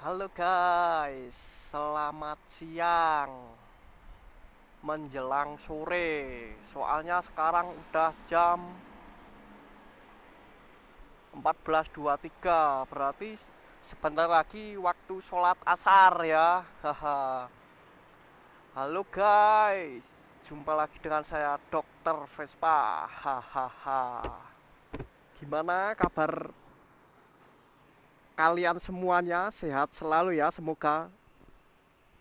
Halo guys, selamat siang menjelang sore. Soalnya sekarang udah jam 14.23, berarti sebentar lagi waktu sholat asar ya. Haha. Halo guys, jumpa lagi dengan saya Dokter Vespa. Hahaha. Gimana kabar kalian semuanya? Sehat selalu ya, semoga,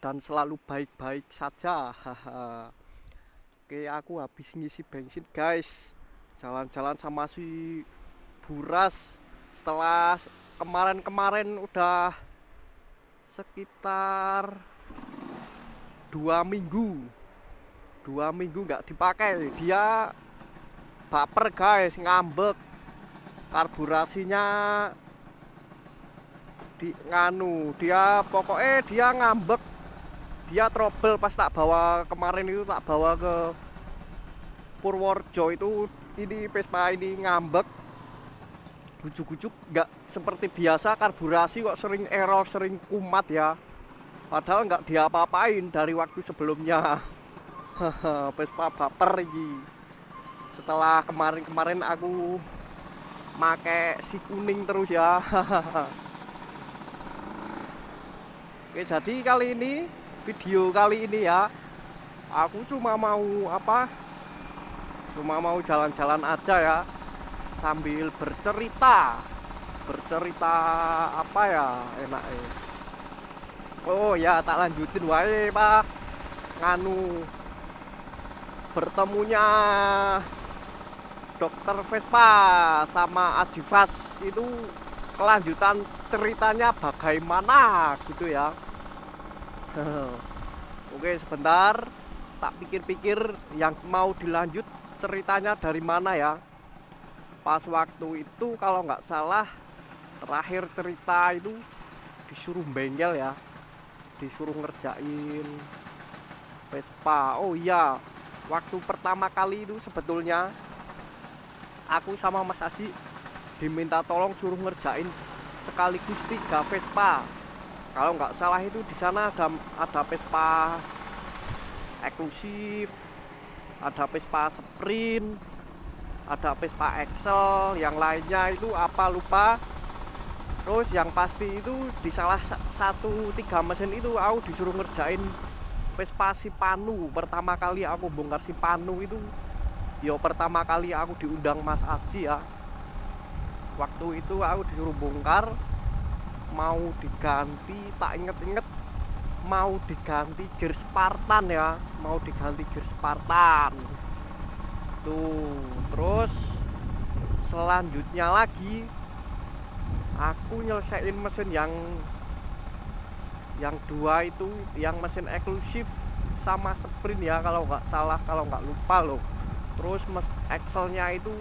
dan selalu baik-baik saja. Haha. Oke, aku habis ngisi bensin guys, jalan-jalan sama si Buras. Setelah kemarin-kemarin udah sekitar 2 minggu 2 minggu nggak dipakai, dia baper guys, ngambek karburasinya. Dia pokoknya dia ngambek, dia trouble. Pas tak bawa kemarin itu, tak bawa ke Purworejo itu, ini Vespa ini ngambek. Gujuk-gujuk nggak seperti biasa, karburasi kok sering error, sering kumat ya, padahal nggak diapa-apain dari waktu sebelumnya. Vespa baper ini. Setelah kemarin-kemarin aku make si kuning terus ya. Oke, jadi video kali ini ya, aku cuma mau jalan-jalan aja ya, sambil bercerita apa ya enaknya. Oh ya, tak lanjutin wae pak, bertemunya Dokter Vespa sama Ajivas itu, kelanjutan ceritanya bagaimana gitu ya. Oke, sebentar, tak pikir-pikir yang mau dilanjut ceritanya dari mana ya. Pas waktu itu kalau nggak salah, terakhir cerita itu disuruh bengkel ya, disuruh ngerjain Vespa. Oh iya, waktu pertama kali itu sebetulnya aku sama Mas Aji diminta tolong suruh ngerjain sekaligus 3 Vespa. Kalau nggak salah itu di sana ada Vespa eksklusif, ada Vespa sprint, ada Vespa Excel, yang lainnya itu apa lupa. Terus yang pasti itu di salah satu 3 mesin itu aku disuruh ngerjain Vespa Sipanu. Pertama kali aku bongkar Sipanu itu, yo pertama kali aku diundang Mas Aji ya. Waktu itu aku disuruh bongkar, mau diganti, tak inget-inget mau diganti gear Spartan ya, mau diganti gear Spartan tuh. Terus selanjutnya lagi aku nyelesain mesin yang 2 itu, yang mesin eksklusif sama sprint ya, kalau nggak salah, kalau nggak lupa loh. Terus Excelnya itu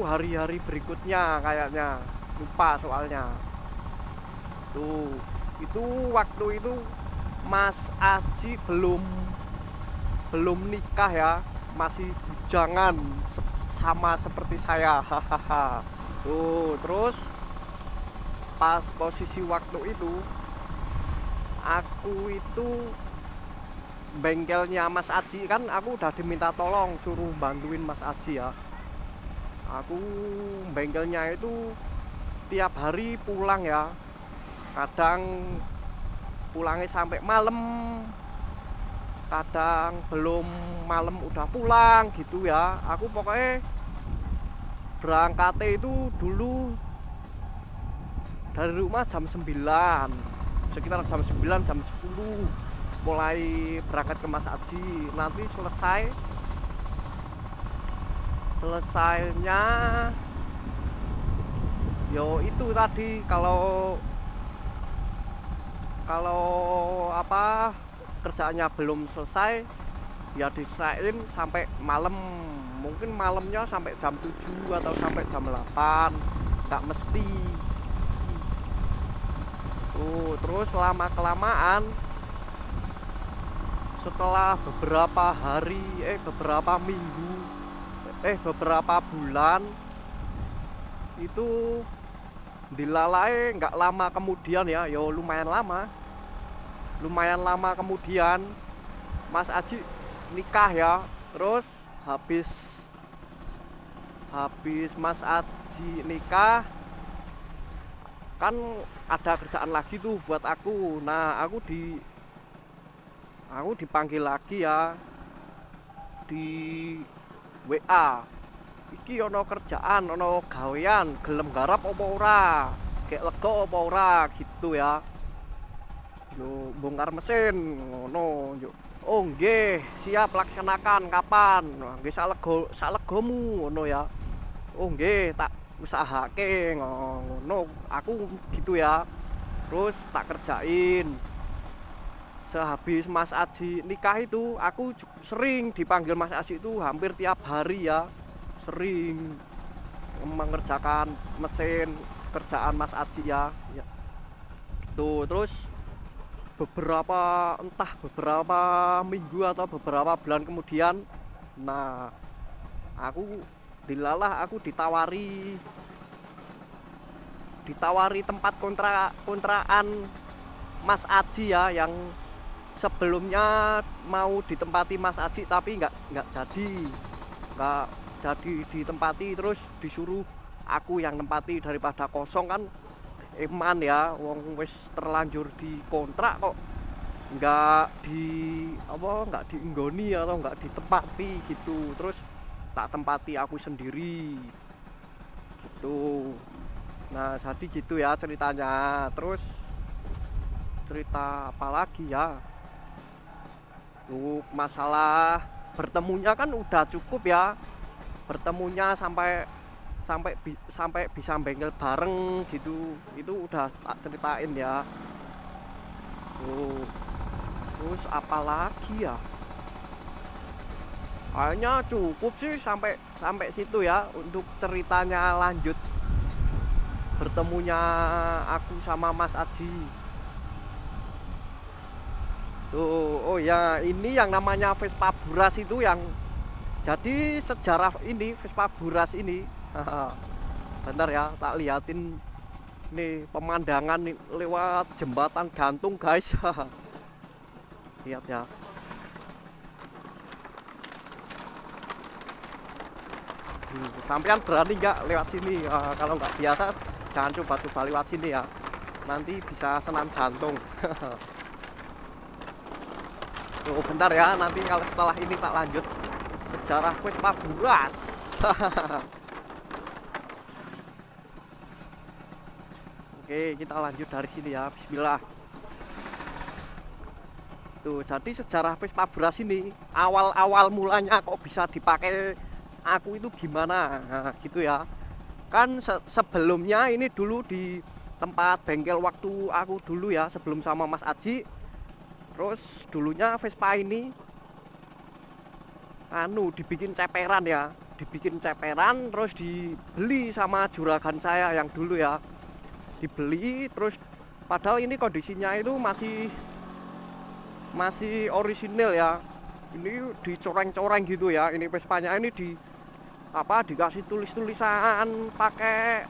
hari-hari berikutnya kayaknya, lupa soalnya tuh. Itu waktu itu Mas Aji belum nikah ya, masih bujangan sama seperti saya. Hahaha. Tuh, terus pas posisi waktu itu aku itu bengkelnya Mas Aji kan, aku udah diminta tolong suruh bantuin Mas Aji ya. Aku bengkelnya itu tiap hari pulang ya, kadang pulangnya sampai malam, kadang belum malam udah pulang gitu ya. Aku pokoknya berangkatnya itu dulu dari rumah jam 9, sekitar jam 9 jam 10 mulai berangkat ke Mas Aji. Nanti selesainya yo itu tadi, kalau apa, kerjaannya belum selesai ya diselesain sampai malam. Mungkin malamnya sampai jam 7 atau sampai jam 8, nggak mesti tuh. Terus lama kelamaan, setelah beberapa hari, beberapa minggu, beberapa bulan itu dilalai nggak lama kemudian ya, yo lumayan lama kemudian Mas Aji nikah ya. Terus habis Mas Aji nikah kan ada kerjaan lagi tuh buat aku. Nah, aku dipanggil lagi ya di WA. Iki ono kerjaan, ono gawean, gelem garap apa ora? Kayak lega apa ora gitu ya. Yo bongkar mesin ngono yo. Oh nggih, siap laksanakan kapan? Nggih salegomu ngono ya. Oh nggih, tak usahake ngono. Aku gitu ya. Terus tak kerjain. Sehabis Mas Aji nikah itu, aku sering dipanggil Mas Aji itu hampir tiap hari ya. Sering mengerjakan mesin kerjaan Mas Aji ya. Gitu. Terus beberapa minggu atau beberapa bulan kemudian, nah aku ditawari tempat kontrakan Mas Aji ya, yang sebelumnya mau ditempati Mas Aji tapi nggak jadi ditempati. Terus disuruh aku yang nempati daripada kosong kan. Eman ya, wong wis terlanjur dikontrak kok nggak dienggoni atau nggak ditempati gitu. Terus tak tempati aku sendiri gitu. Nah jadi gitu ya ceritanya. Terus cerita apa lagi ya, masalah bertemunya kan udah cukup ya. Bertemunya sampai bisa bengkel bareng gitu, itu udah tak ceritain ya. Terus apa lagi ya, kayaknya cukup sih sampai situ ya untuk ceritanya. Lanjut bertemunya aku sama Mas Aji tuh. Oh ya, ini yang namanya Vespa Buras itu yang jadi sejarah ini. Vespa Buras ini bentar ya, tak liatin nih pemandangan nih, lewat jembatan gantung guys. Lihat ya. Sampean berani nggak lewat sini? Kalau nggak biasa jangan coba-coba lewat sini ya, nanti bisa senam jantung. Tuh bentar ya, nanti kalau setelah ini tak lanjut sejarah Vespa Buras. Oke, kita lanjut dari sini ya. Bismillah. Tuh, jadi sejarah Vespa Buras ini awal mulanya kok bisa dipakai aku itu gimana? Nah, gitu ya. Kan sebelumnya ini dulu di tempat bengkel waktu aku dulu ya, sebelum sama Mas Aji. Terus dulunya Vespa ini dibikin ceperan ya. Dibikin ceperan terus dibeli sama juragan saya yang dulu ya. Dibeli terus, padahal ini kondisinya itu masih orisinil ya. Ini dicoreng-coreng gitu ya. Ini Vespanya ini dikasih tulisan pakai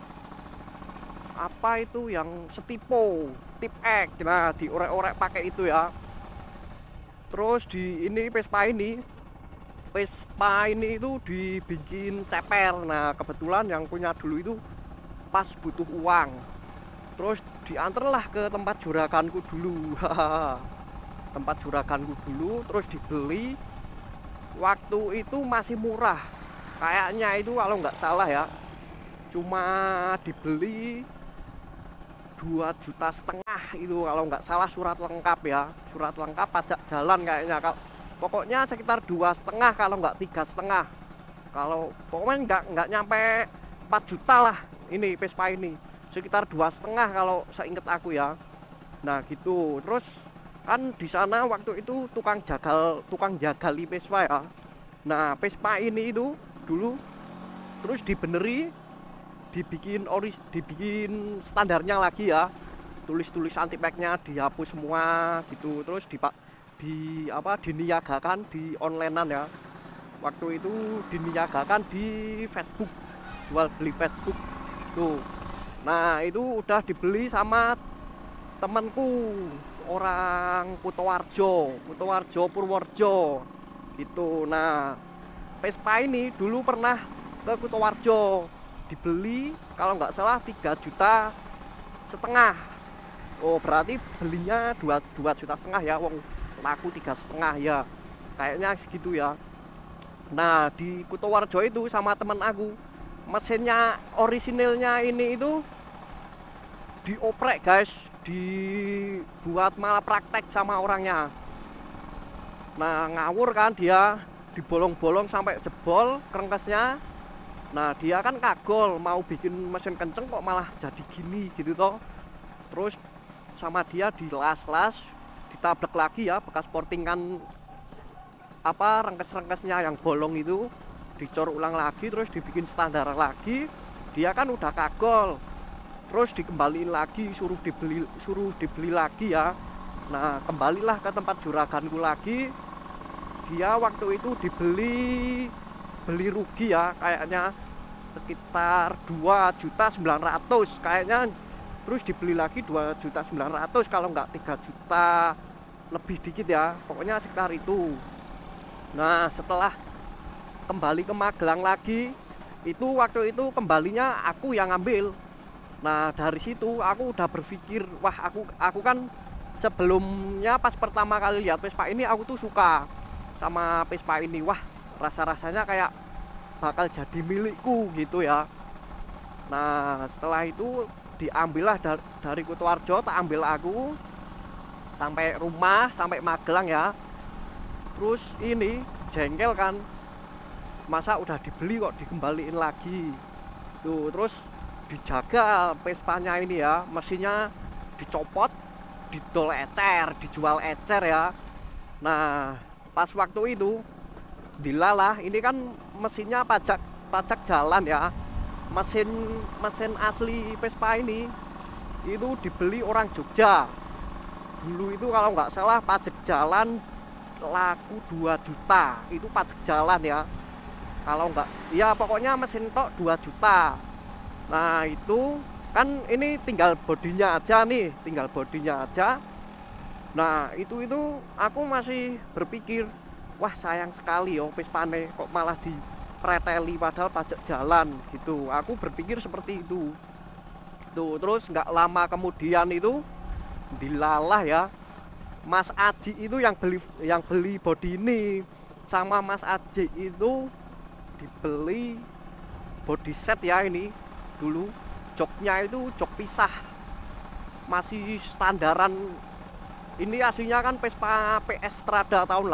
apa itu yang setipo tip X. Nah, diorek-orek pakai itu ya. Terus ini Vespa ini itu dibikin ceper. Nah, kebetulan yang punya dulu itu pas butuh uang, terus diantarlah ke tempat juraganku dulu. Tempat juraganku dulu, terus dibeli. Waktu itu masih murah, kayaknya itu kalau nggak salah ya, cuma dibeli 2,5 juta itu kalau nggak salah, surat lengkap ya, surat lengkap pajak jalan kayaknya. Pokoknya sekitar 2,5 kalau nggak 3,5. Kalau pokoknya nggak nyampe 4 juta lah ini Vespa ini, sekitar 2,5 kalau seinget aku ya. Nah gitu. Terus kan di sana waktu itu tukang jagali Vespa ya. Nah Vespa ini itu dulu terus dibikin standarnya lagi ya, tulis anti-packnya dihapus semua gitu. Terus diniagakan di onlinean ya. Waktu itu diniagakan di Facebook, jual beli Facebook tuh. Nah itu udah dibeli sama temanku, orang Kutoarjo Purworejo gitu. Nah Vespa ini dulu pernah ke Kutoarjo, dibeli kalau nggak salah 3,5 juta. Oh berarti belinya 2,5 juta ya, wong laku 3,5 ya, kayaknya segitu ya. Nah di Kutoarjo itu sama temen aku, mesinnya orisinilnya ini itu dioprek guys, dibuat malah praktek sama orangnya. Nah ngawur kan dia, dibolong-bolong sampai jebol kerengkesnya. Nah dia kan kagol mau bikin mesin kenceng kok malah jadi gini gitu toh. Terus sama dia dilas-las, ditabrak lagi ya, bekas portingan apa rengkes-rengkesnya yang bolong itu dicor ulang lagi, terus dibikin standar lagi. Dia kan udah kagol, terus dikembaliin lagi, suruh dibeli lagi ya. Nah kembalilah ke tempat juraganku lagi. Dia waktu itu beli rugi ya, kayaknya sekitar 2,9 juta kayaknya. Terus dibeli lagi 2,9 juta, kalau nggak 3 juta lebih dikit ya, pokoknya sekitar itu. Nah setelah kembali ke Magelang lagi, itu waktu itu kembalinya aku yang ngambil. Nah dari situ aku udah berpikir, wah aku kan sebelumnya pas pertama kali lihat Vespa ini aku tuh suka sama Vespa ini. Wah rasa-rasanya kayak bakal jadi milikku gitu ya. Nah setelah itu diambillah dari Kutoarjo, tak ambil aku sampai rumah, sampai Magelang ya. Terus ini jengkel kan, masa udah dibeli kok dikembaliin lagi tuh. Terus dijaga Vespanya ini ya, mesinnya dicopot, didol ecer, dijual ecer ya. Nah pas waktu itu dilalah, ini kan mesinnya pajak jalan ya. Mesin asli Vespa ini itu dibeli orang Jogja dulu itu, kalau nggak salah pajak jalan laku 2 juta, itu pajak jalan ya. Kalau nggak ya pokoknya mesin tok 2 juta. Nah itu kan ini tinggal bodinya aja nih, tinggal bodinya aja. Nah itu aku masih berpikir, wah sayang sekali yo Vespane kok malah di preteli padahal pajak jalan gitu. Aku berpikir seperti itu tuh. Terus nggak lama kemudian itu dilalah ya, Mas Aji itu yang beli body ini. Sama Mas Aji itu dibeli body set ya. Ini dulu joknya itu jok pisah, masih standaran. Ini aslinya kan Vespa PS Strada tahun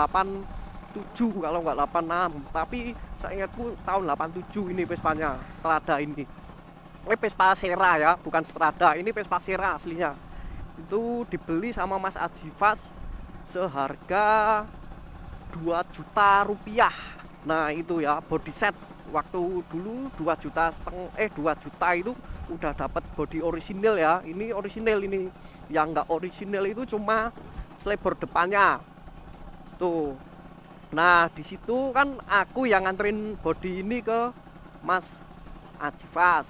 87 kalau nggak 86, tapi saya ingatku tahun 87 ini Vespanya Strada ini. Vespa Sera ya, bukan Strada, ini Vespa Sera aslinya. Itu dibeli sama Mas Ajifas seharga 2 juta rupiah. Nah itu ya body set, waktu dulu 2 juta itu udah dapat body orisinil ya. Ini orisinil, ini yang nggak orisinil itu cuma selebor depannya tuh. Nah di situ kan aku yang nganterin body ini ke Mas Ajifas.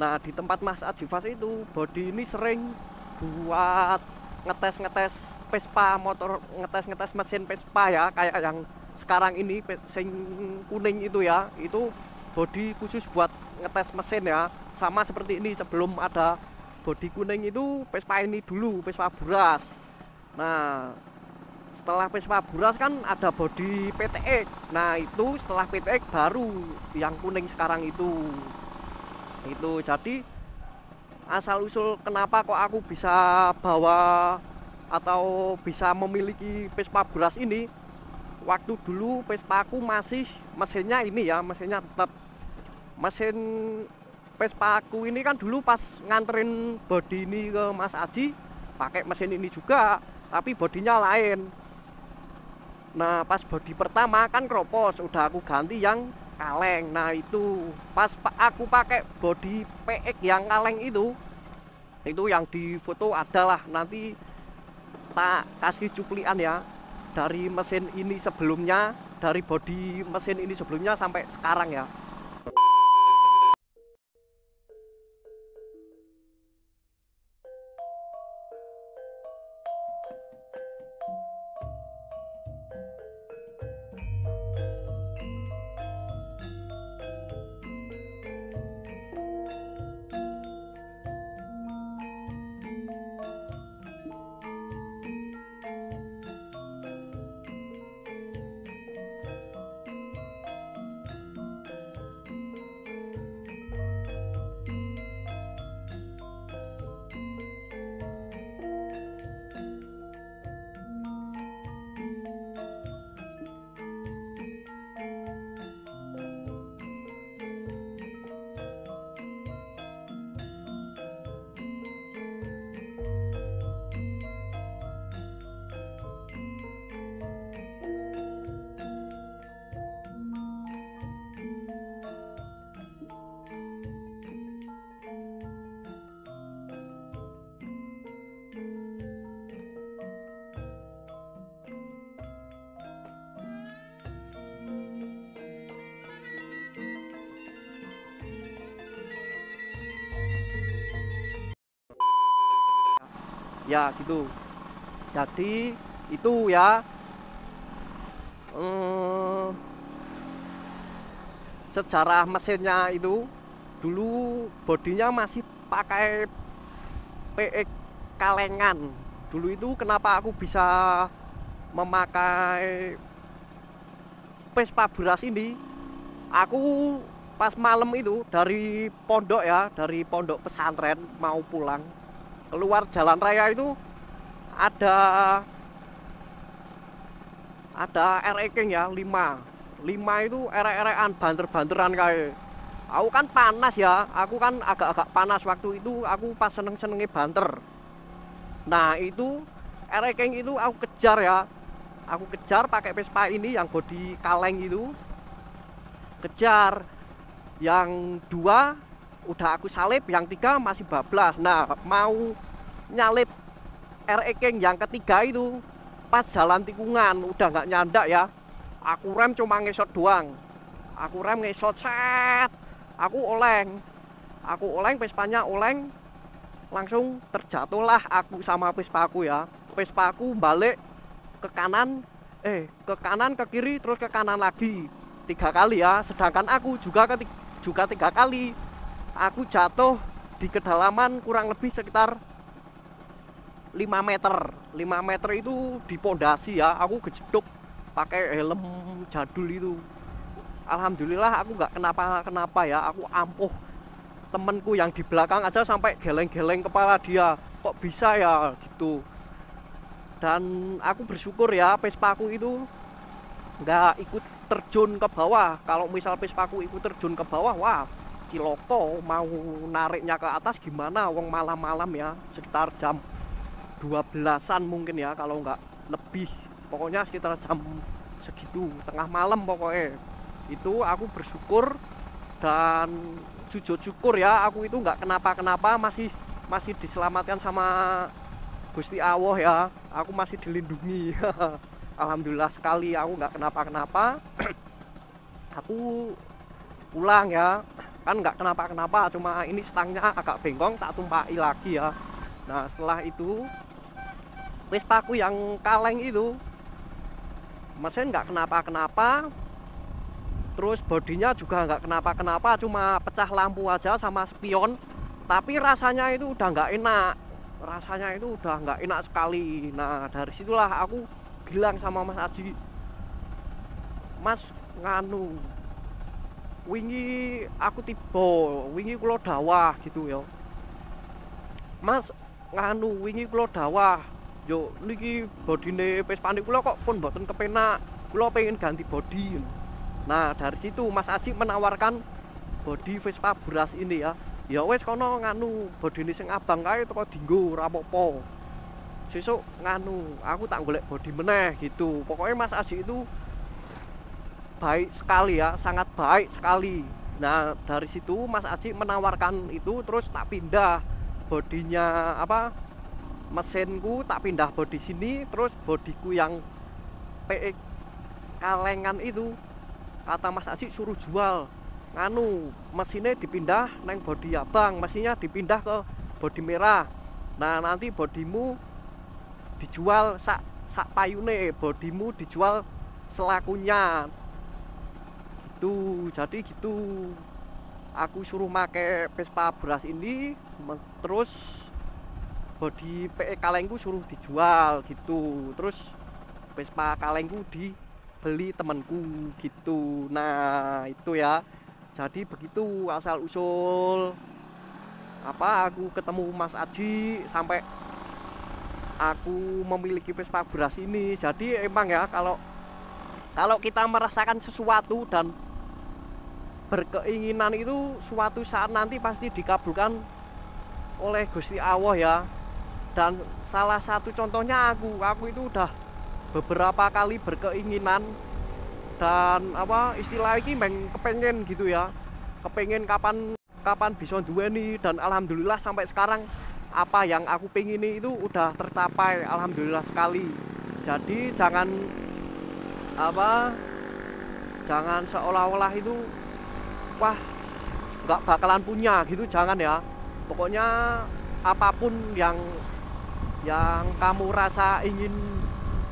Nah di tempat Mas Ajifas itu body ini sering buat ngetes Vespa motor, ngetes mesin Vespa ya, kayak yang sekarang ini sing kuning itu ya. Itu body khusus buat ngetes mesin ya, sama seperti ini. Sebelum ada body kuning itu Vespa ini dulu, Vespa Buras. Nah setelah Vespa Buras kan ada body PTX. Nah itu setelah PTX baru yang kuning sekarang itu. Jadi asal usul kenapa kok aku bisa bawa atau bisa memiliki Vespa Buras ini, waktu dulu Vespa aku masih mesinnya ini ya, mesinnya tetap mesin Vespa aku ini kan dulu pas nganterin body ini ke Mas Aji pakai mesin ini juga, tapi bodinya lain. Nah pas body pertama kan kropos, udah aku ganti yang kaleng. Nah itu pas aku pakai body PX yang kaleng itu yang di foto adalah, nanti tak kasih cuplikan ya, dari mesin ini sebelumnya, dari body mesin ini sebelumnya sampai sekarang ya. ya gitu. Jadi itu ya, sejarah mesinnya itu dulu bodinya masih pakai PE kalengan. Dulu itu kenapa aku bisa memakai Vespa Buras ini, aku pas malam itu dari pondok ya, dari pondok pesantren mau pulang, keluar jalan raya itu ada RE King ya, 5 itu erek-erekan, banter-banteran kayak. Aku kan panas ya, aku kan agak-agak panas waktu itu, aku pas seneng-senengnya banter. Nah itu RE King itu aku kejar ya, aku kejar pakai Vespa ini yang bodi kaleng itu, kejar. Yang 2 udah aku salip, yang 3 masih bablas. Nah mau nyalip RE King yang ketiga itu pas jalan tikungan udah nggak nyandak ya, aku rem cuma ngesot doang, aku rem ngesot set, aku oleng Vespanya oleng, langsung terjatuhlah aku sama Vespaku ya. Vespaku balik ke kanan, ke kiri, terus ke kanan lagi 3 kali ya. Sedangkan aku juga 3 kali aku jatuh di kedalaman kurang lebih sekitar 5 meter. 5 meter itu di pondasi ya, aku kejeduk pakai helm jadul itu. Alhamdulillah aku nggak kenapa-kenapa ya, aku ampuh. Temenku yang di belakang aja sampai geleng-geleng kepala dia, kok bisa ya gitu. Dan aku bersyukur ya Vespaku itu nggak ikut terjun ke bawah. Kalau misal Vespaku ikut terjun ke bawah, wah ciloko, mau nariknya ke atas gimana, wong malam-malam ya, sekitar jam 12-an mungkin ya, kalau nggak lebih, pokoknya sekitar jam segitu, tengah malam pokoknya. Itu aku bersyukur dan sujud syukur ya, aku itu nggak kenapa-kenapa, masih diselamatkan sama Gusti Allah ya, aku masih dilindungi. Alhamdulillah sekali aku nggak kenapa-kenapa. Aku pulang ya, kan nggak kenapa-kenapa, cuma ini stangnya agak bengkong, tak tumpaki lagi ya. Nah setelah itu Vespaku yang kaleng itu mesin nggak kenapa-kenapa, terus bodinya juga nggak kenapa-kenapa, cuma pecah lampu aja sama spion. Tapi rasanya itu udah nggak enak, rasanya itu udah nggak enak sekali. Nah dari situlah aku bilang sama Mas Aji, Mas nganu, wingi aku tiba, wingi kulo dawah gitu ya, Mas nganu, wingi kulo dawah, yo niki bodine Vespa kula kok pun mboten kepenak, kula pengen ganti bodi. Nah dari situ Mas Aji menawarkan bodi Vespa Buras ini ya. Ya wes kono nganu bodine sing abang kae teko dinggo ora apa-apa. Sesuk nganu aku tak golek bodi meneh gitu. Pokoknya Mas Aji itu baik sekali ya, sangat baik sekali. Nah dari situ Mas Aji menawarkan itu, terus tak pindah bodinya apa, mesinku tak pindah bodi sini, terus bodiku yang PE kalengan itu kata Mas Aji suruh jual, nganu mesinnya dipindah neng bodi abang, mesinnya dipindah ke bodi merah. Nah nanti bodimu dijual sak payune, bodimu dijual selakunya gitu. Jadi gitu aku suruh make Vespa Buras ini, terus bodi PE kalengku suruh dijual gitu, terus Vespa kalengku dibeli temanku gitu. Nah itu ya, jadi begitu asal usul apa aku ketemu Mas Aji sampai aku memiliki Vespa Buras ini. Jadi emang ya, kalau kita merasakan sesuatu dan berkeinginan itu, suatu saat nanti pasti dikabulkan oleh Gusti Allah ya. Dan salah satu contohnya aku itu udah beberapa kali berkeinginan dan apa istilah ini kepengen gitu ya, kepengen kapan bisa duweni, dan alhamdulillah sampai sekarang apa yang aku pengen itu udah tercapai, alhamdulillah sekali. Jadi jangan seolah-olah itu wah nggak bakalan punya gitu, jangan ya. Pokoknya apapun yang yang kamu rasa ingin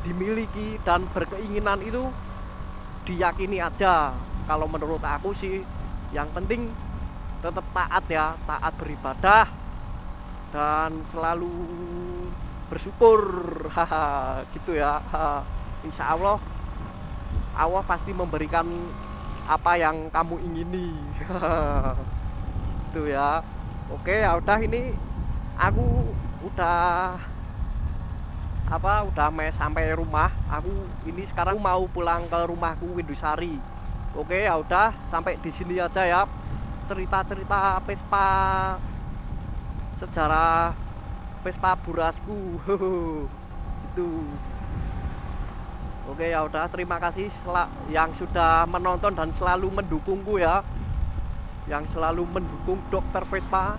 dimiliki dan berkeinginan itu diyakini aja. Kalau menurut aku sih yang penting tetap taat ya, taat beribadah dan selalu bersyukur. Haha, gitu ya. Insya Allah Allah pasti memberikan apa yang kamu ingini. Gitu ya. Oke, ya udah, ini aku udah udah sampai rumah. Aku ini sekarang mau pulang ke rumahku Windusari. Oke, ya udah, sampai di sini aja ya cerita-cerita Vespa, sejarah Vespa Burasku. Itu. Oke, ya udah, terima kasih yang sudah menonton dan selalu mendukungku ya. Yang selalu mendukung Dokter Vespa.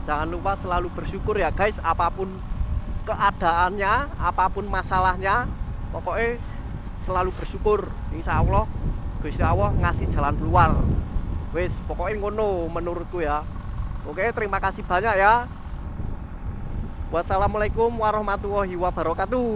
Jangan lupa selalu bersyukur ya guys, apapun keadaannya, apapun masalahnya, pokoknya selalu bersyukur. Insya Allah Gusti Allah ngasih jalan keluar. Wes, pokoknya ngono menurutku ya. Oke, terima kasih banyak ya. Wassalamualaikum warahmatullahi wabarakatuh.